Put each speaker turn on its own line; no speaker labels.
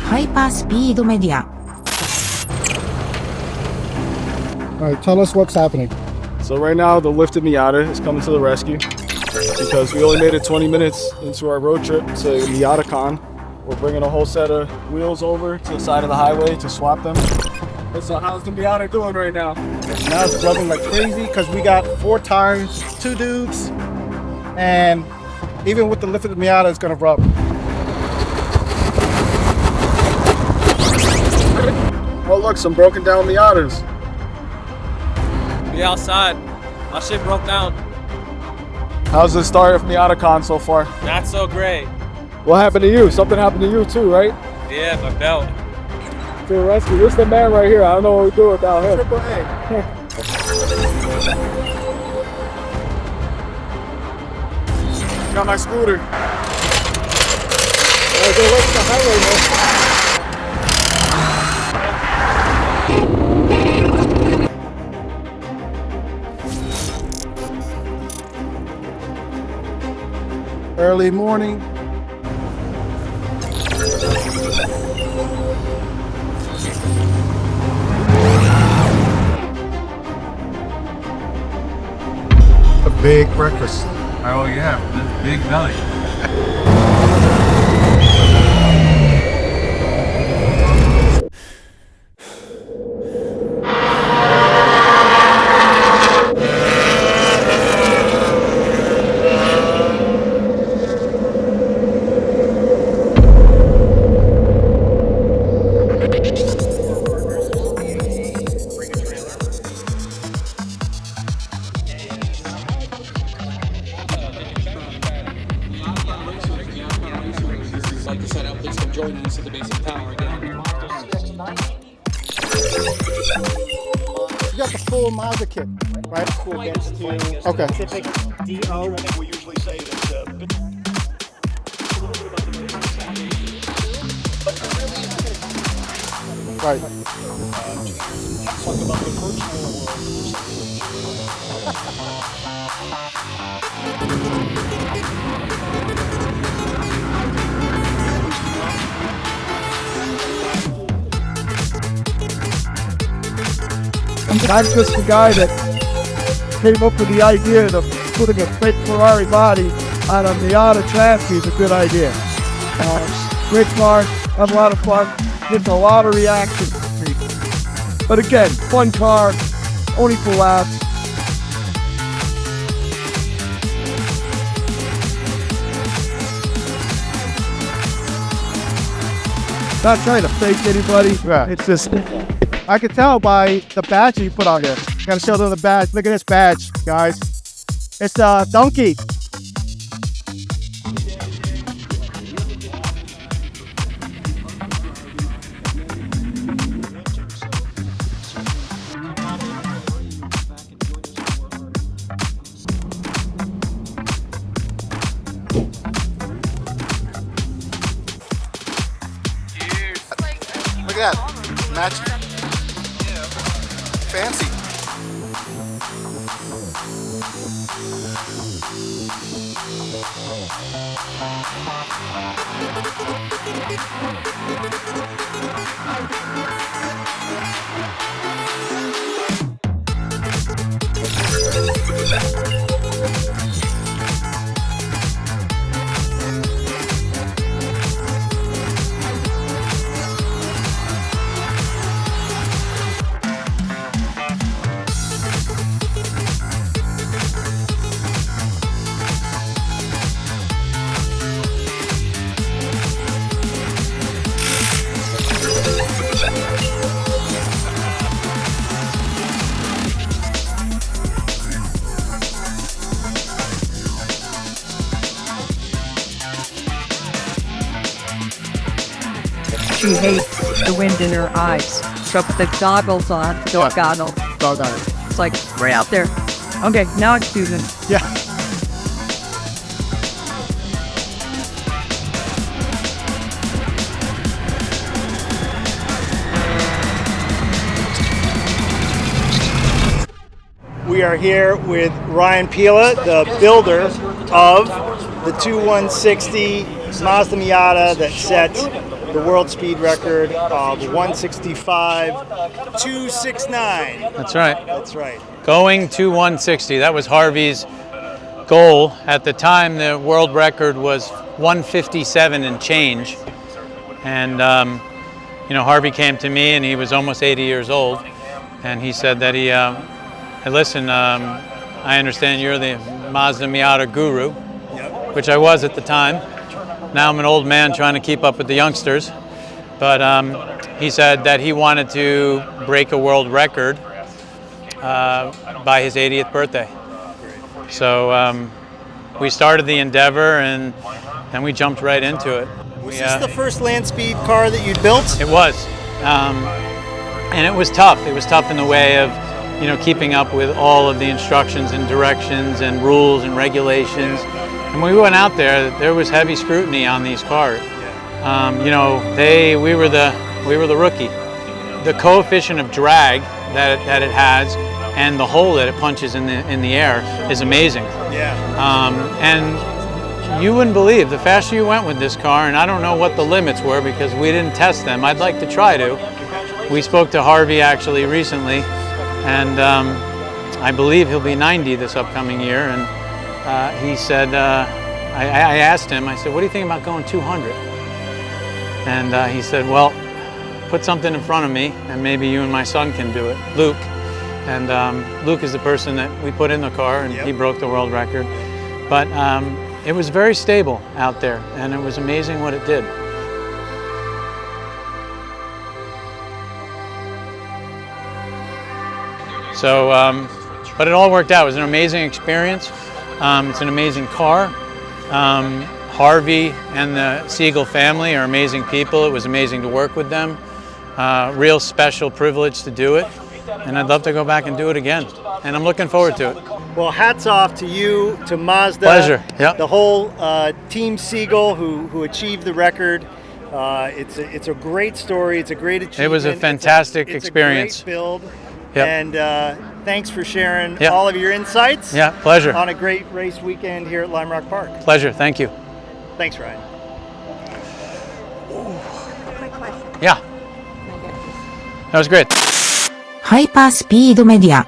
ハイパースピードメディア。
All right, tell us what's happening.
So right now, the lifted Miata is coming to the rescue because we only made it 20 minutes into our road trip to MiataCon. We're bringing a whole set of wheels over to the side of the highway to swap them. So how's the Miata doing right now?
Now it's rubbing like crazy because we got 4 tires, 2 dudes, and even with the lifted Miata, it's gonna rub.
Oh look, some broken down Miatas.
Be outside. My shit broke down.
How's the start of MiataCon so far?
Not so great.
What happened to you? Something happened to you too, right?
Yeah, my belt.
To the rescue. This is the man right here. I don't know what we do without him.
Triple A.
Got my scooter. Oh, they're right to the highway, man.
Early morning. A big breakfast.
Oh yeah, this big belly.
Like to set up, please come join us at the base of tower again.
You got the full Mazda kit, right? Cool against to okay. Specific DO. I think we usually say that. Right. Talk about the virtual
I'm just the guy that came up with the idea of putting a fake Ferrari body on a Miata chassis is a good idea. Great car, have a lot of fun, gets a lot of reaction from people. But again, fun car, only for laughs. Not trying to fake anybody.
Right.
It's just, I can tell by the badge you put on here. Gotta show them the badge. Look at this badge, guys. It's a donkey.
Look at that. Match. Fancy.
She hates the wind in her eyes. So put the goggles on,
Yeah.
goggles.
Dog on it.
It's like right out there. Okay, now it's Susan.
Yeah. We are here with Ryan Pila, the builder of the 2160
Mazda Miata that set the world speed record of 165.269.
That's right.
That's right.
Going to 160. That was Harvey's goal. At the time, the world record was 157 and change. And, Harvey came to me and he was almost 80 years old. And he said that hey, listen, I understand you're the Mazda Miata guru, which I was at the time. Now I'm an old man trying to keep up with the youngsters. But he said that he wanted to break a world record by his 80th birthday. So we started the endeavor and then we jumped right into it.
Was this the first land speed car that you'd built?
It was. And it was tough. It was tough in the way of, keeping up with all of the instructions and directions and rules and regulations. And when we went out there, there was heavy scrutiny on these cars. We were the rookie. The coefficient of drag that it has and the hole that it punches in the air is amazing.
Yeah.
And you wouldn't believe the faster you went with this car, and I don't know what the limits were because we didn't test them. I'd like to try to. We spoke to Harvey actually recently, and I believe he'll be 90 this upcoming year. And he said, I asked him, I said, what do you think about going 200? And he said, well, put something in front of me and maybe you and my son can do it, Luke. And Luke is the person that we put in the car and he broke the world record. But it was very stable out there and it was amazing what it did. So, but it all worked out. It was an amazing experience. It's an amazing car. Harvey and the Siegel family are amazing people. It was amazing to work with them. Real special privilege to do it. And I'd love to go back and do it again. And I'm looking forward to it.
Well, hats off to you, to Mazda.
Pleasure. Yep.
The whole Team Siegel who achieved the record. It's a great story. It's a great achievement.
It was a fantastic experience.
It's a great build.
Yep.
And thanks for sharing all of your insights.
Yeah, pleasure.
On a great race weekend here at Lime Rock Park.
Pleasure. Thank you.
Thanks, Ryan.
Yeah. That was great.
ハイパースピードメディア